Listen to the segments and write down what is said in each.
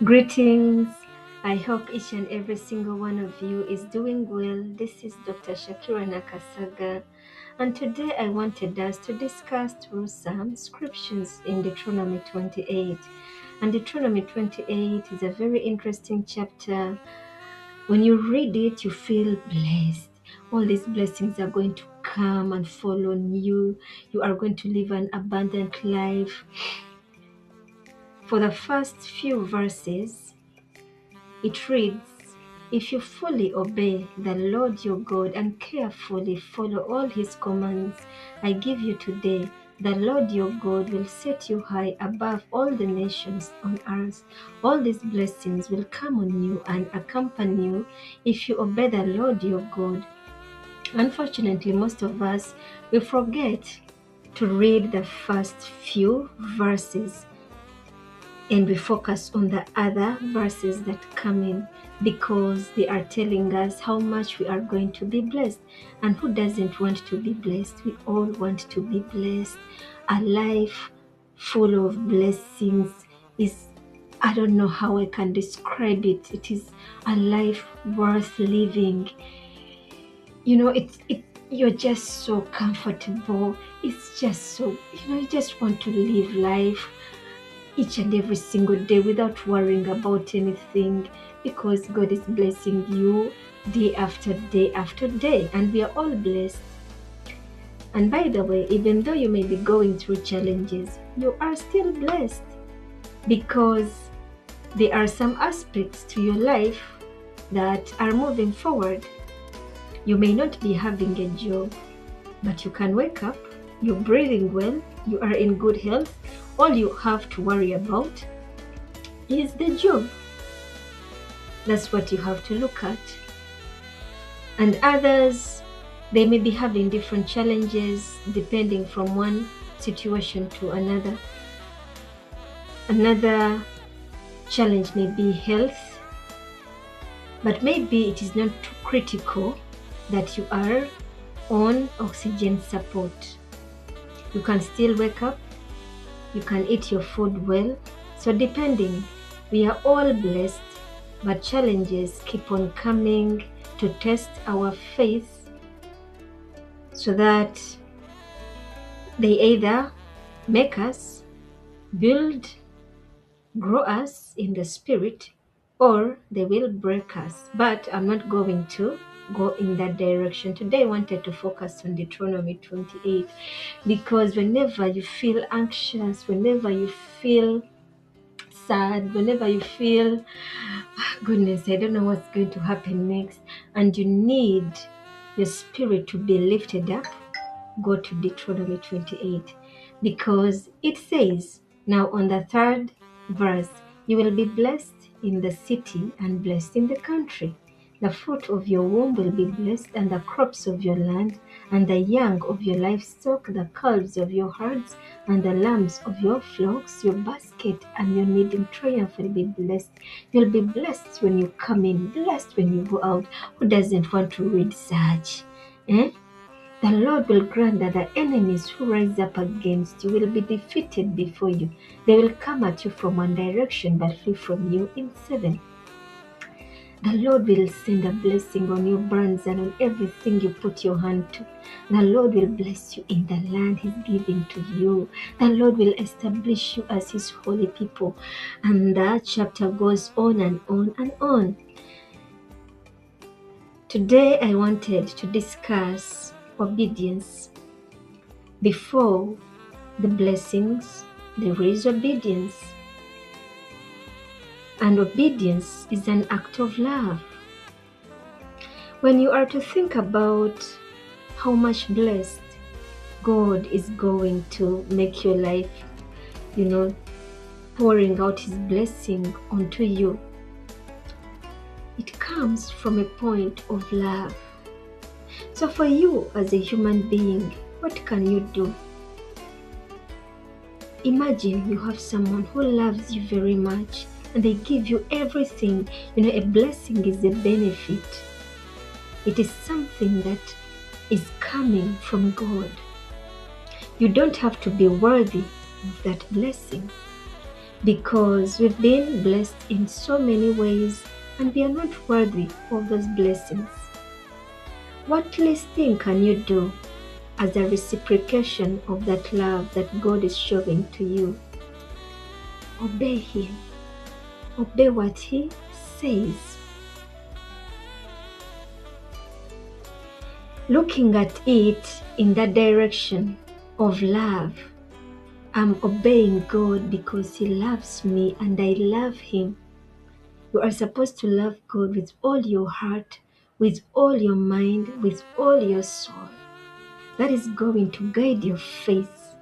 Greetings. I hope each and every single one of you is doing well. This is Dr. Shakira Nakasaga, and today I wanted us to discuss through some scriptures in Deuteronomy 28. And Deuteronomy 28 is a very interesting chapter. When you read it, you feel blessed. All these blessings are going to come and fall on you. You are going to live an abundant life. For the first few verses, it reads, "If you fully obey the Lord your God and carefully follow all his commands I give you today, the Lord your God will set you high above all the nations on earth. All these blessings will come on you and accompany you if you obey the Lord your God." Unfortunately, most of us, we forget to read the first few verses and we focus on the other verses that come in because they are telling us how much we are going to be blessed. And who doesn't want to be blessed? We all want to be blessed. A life full of blessings is, I don't know how I can describe it. It is a life worth living. You're just so comfortable. It's just so, you just want to live life each and every single day without worrying about anything because God is blessing you day after day after day, and we are all blessed. And by the way, even though you may be going through challenges, you are still blessed because there are some aspects to your life that are moving forward. You may not be having a job, but you can wake up, you're breathing well, you are in good health. All you have to worry about is the job. That's what you have to look at. And others, they may be having different challenges depending from one situation to another. Another challenge may be health, but maybe it is not too critical that you are on oxygen support. You can still wake up, you can eat your food well. So depending, we are all blessed, but challenges keep on coming to test our faith so that they either make us, build, grow us in the spirit, or they will break us. But I'm not going to go in that direction. Today I wanted to focus on Deuteronomy 28 because whenever you feel anxious, whenever you feel sad, whenever you feel, goodness, I don't know what's going to happen next, and you need your spirit to be lifted up, go to Deuteronomy 28 because it says, now on the third verse, you will be blessed in the city and blessed in the country. The fruit of your womb will be blessed, and the crops of your land, and the young of your livestock, the calves of your herds, and the lambs of your flocks. Your basket and your kneading triumph will be blessed. You'll be blessed when you come in, blessed when you go out. Who doesn't want to read such? Eh? The Lord will grant that the enemies who rise up against you will be defeated before you. They will come at you from one direction but flee from you in seven. The Lord will send a blessing on your barns and on everything you put your hand to. The Lord will bless you in the land He's giving to you. The Lord will establish you as His holy people. And that chapter goes on and on and on. Today I wanted to discuss obedience. Before the blessings, there is obedience. And obedience is an act of love. When you are to think about how much blessed God is going to make your life, pouring out His blessing onto you, it comes from a point of love. So for you as a human being, what can you do? Imagine you have someone who loves you very much and they give you everything. A blessing is a benefit. It is something that is coming from God. You don't have to be worthy of that blessing. because we've been blessed in so many ways and we are not worthy of those blessings. What least thing can you do as a reciprocation of that love that God is showing to you? Obey Him. Obey what He says. Looking at it in that direction of love, I'm obeying God because He loves me and I love Him. You are supposed to love God with all your heart, with all your mind, with all your soul. That is going to guide your faith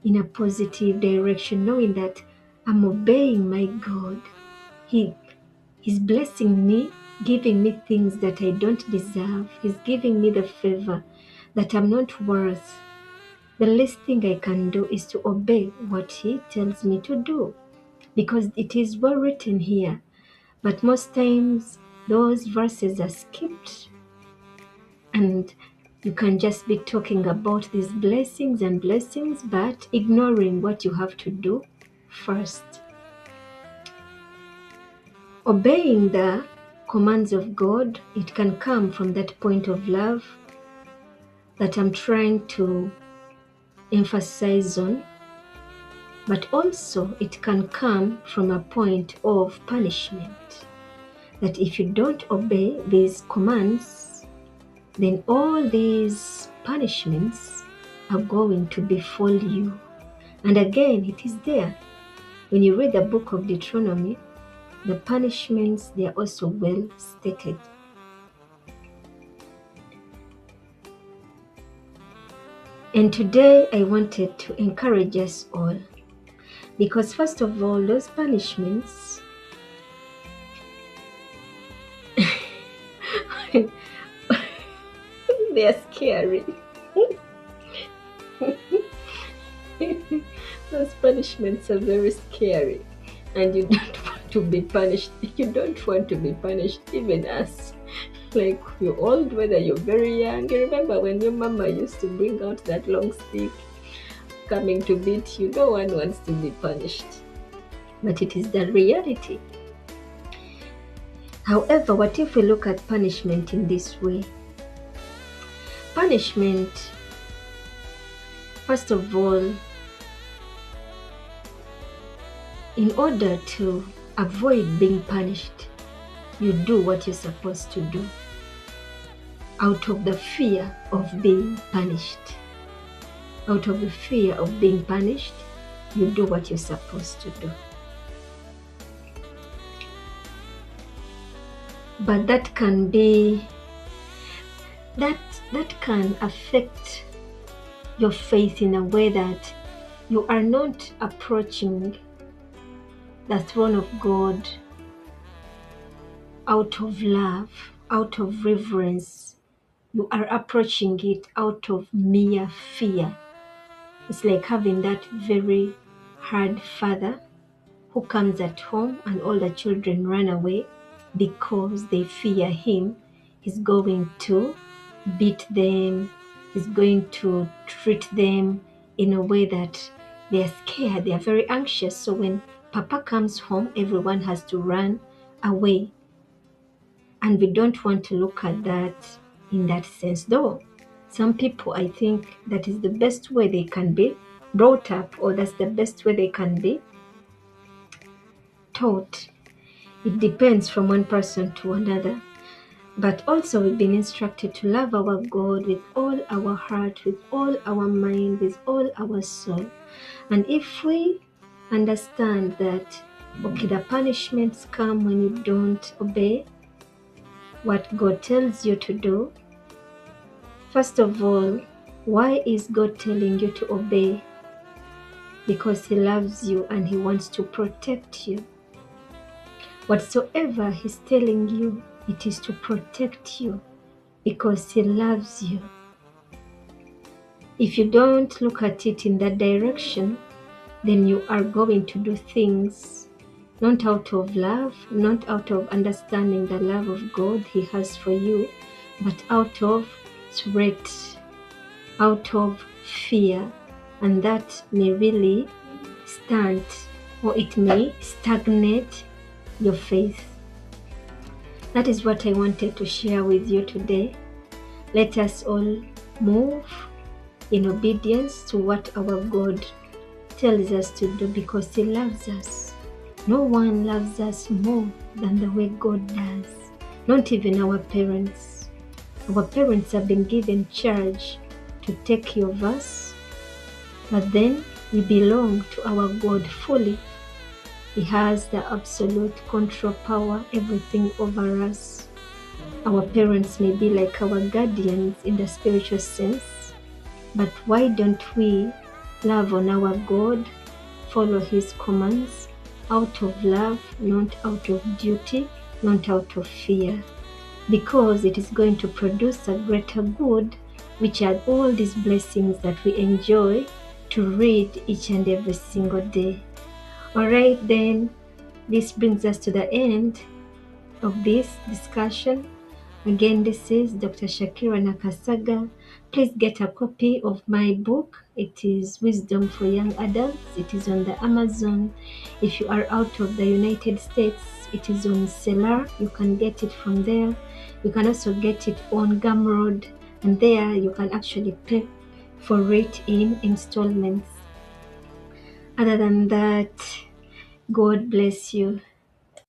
in a positive direction, knowing that I'm obeying my God. He is blessing me, giving me things that I don't deserve. He's giving me the favor that I'm not worth. The least thing I can do is to obey what He tells me to do, because it is well written here. But most times those verses are skipped and you can just be talking about these blessings and blessings, but ignoring what you have to do first. Obeying the commands of God, it can come from that point of love that I'm trying to emphasize on, but also it can come from a point of punishment. That if you don't obey these commands, then all these punishments are going to befall you. And again, it is there. When you read the book of Deuteronomy, the punishments, they are also well stated. And today I wanted to encourage us all, because first of all, those punishments they are scary. Those punishments are very scary, and you don't want to be punished. You don't want to be punished, even us. Like you're old, whether you're very young. You remember when your mama used to bring out that long stick coming to beat you? No one wants to be punished, but it is the reality. However, what if we look at punishment in this way? Punishment, first of all, in order to avoid being punished, you do what you're supposed to do out of the fear of being punished. Out of the fear of being punished, you do what you're supposed to do. But that can affect your faith in a way that you are not approaching the throne of God out of love, out of reverence. You are approaching it out of mere fear. It's like having that very hard father who comes at home and all the children run away because they fear him. He's going to beat them. He's going to treat them in a way that they are scared. They are very anxious. So when Papa comes home, everyone has to run away. And we don't want to look at that in that sense, though. Some people, I think that is the best way they can be brought up, or that's the best way they can be taught. It depends from one person to another. But also we've been instructed to love our God with all our heart, with all our mind, with all our soul. And if we understand that, okay, the punishments come when you don't obey what God tells you to do, first of all, why is God telling you to obey? Because He loves you and He wants to protect you. Whatsoever He's telling you, it is to protect you because He loves you. If you don't look at it in that direction, then you are going to do things not out of love, not out of understanding the love of God He has for you, but out of threat, out of fear, and that may really stunt or it may stagnate your faith. That is what I wanted to share with you today. Let us all move in obedience to what our God tells us to do, because He loves us. No one loves us more than the way God does. Not even our parents. Our parents have been given charge to take care of us, but then we belong to our God fully. He has the absolute control power, everything over us. Our parents may be like our guardians in the spiritual sense, but why don't we love on our God, follow His commands out of love, not out of duty, not out of fear? Because it is going to produce a greater good, which are all these blessings that we enjoy to read each and every single day. All right, then, this brings us to the end of this discussion. Again, this is Dr. Shakira Nakasaga. Please get a copy of my book. It is Wisdom for Young Adults. It is on the Amazon. If you are out of the United States, it is on Selar. You can get it from there. You can also get it on Gumroad, and there you can actually pay for it in installments. Other than that, God bless you.